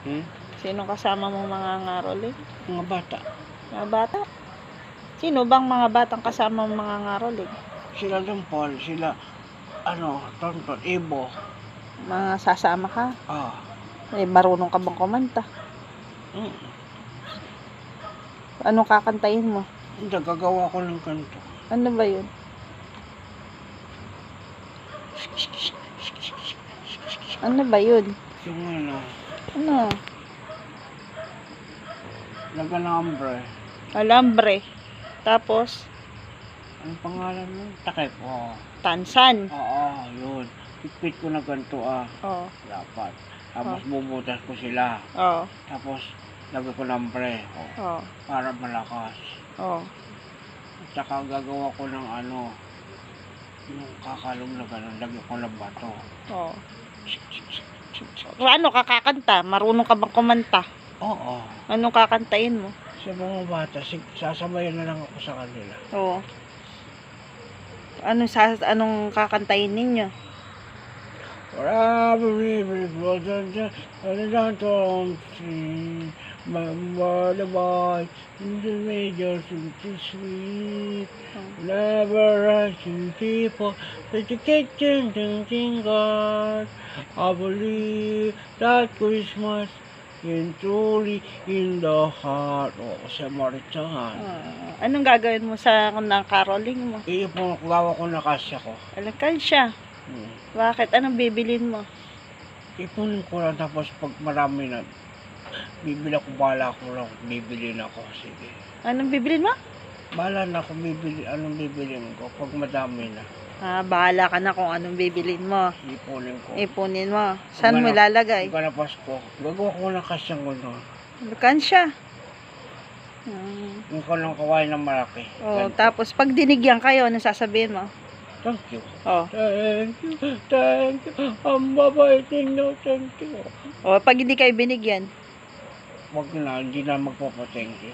Hmm? Sino kasama mong mga ngaroling? Mga bata. Mga bata? Sino bang mga batang kasama mong mga ngaroling? Sila Paul, sila, Tonton, Ibo. Mga sasama ka? Ah. Marunong ka bang kumanta? Hmm. Anong kakantahin mo? Hindi, gagawa ko ng kanto. Ano ba yun? Ano ba yun? Yung Ano? Nagalambre. Alambre. Tapos, Ang pangalan mo? Takip. Oo. tansan. Oo, yun. Pipit ko na ganito Oo. Dapat. Tapos bubutas ko sila. Oo. Tapos, lagay ko ng bre. Oo. Para malakas. Oo. At saka gagawa ko ng yung kakalong na gano'n. Lagay ko ng bato. Oo. Ano ka kakanta? Marunong ka bang kumanta? Oo. Anong kakantahin mo? Sa mga bata, sasabayan na lang ako sa kanila. Oo. Anong kakantahin ninyo? Mambalabay, hindi medyo sweet. Never rushing people, but the kitchen thinking God. I believe that Christmas is truly in the heart. Sa Maritan. Anong gagawin mo sa caroling mo? Gawa ko na kasya ko. Alakan siya. Bakit? Anong bibilin mo? Ipunin ko lang tapos pag marami na, bibili ako, bahala ko lang, bibili na ako, sige. Anong bibilin mo? Bahala na ako, anong bibilin ko pag madami na. Bahala ka na kung anong bibilin mo. Ipunin ko. mo. Saan mo ilalagay? Pag na Pasko, gagawa ko na kasyang gano'n. Alakan siya. Yung kanong kawain na malaki. Tapos pag dinigyan kayo, ano sasabihin mo? Thank you. Thank you. Ang babaitin nyo, thank you. Pag hindi kayo binigyan? Wag na, hindi na magpapa-thank you.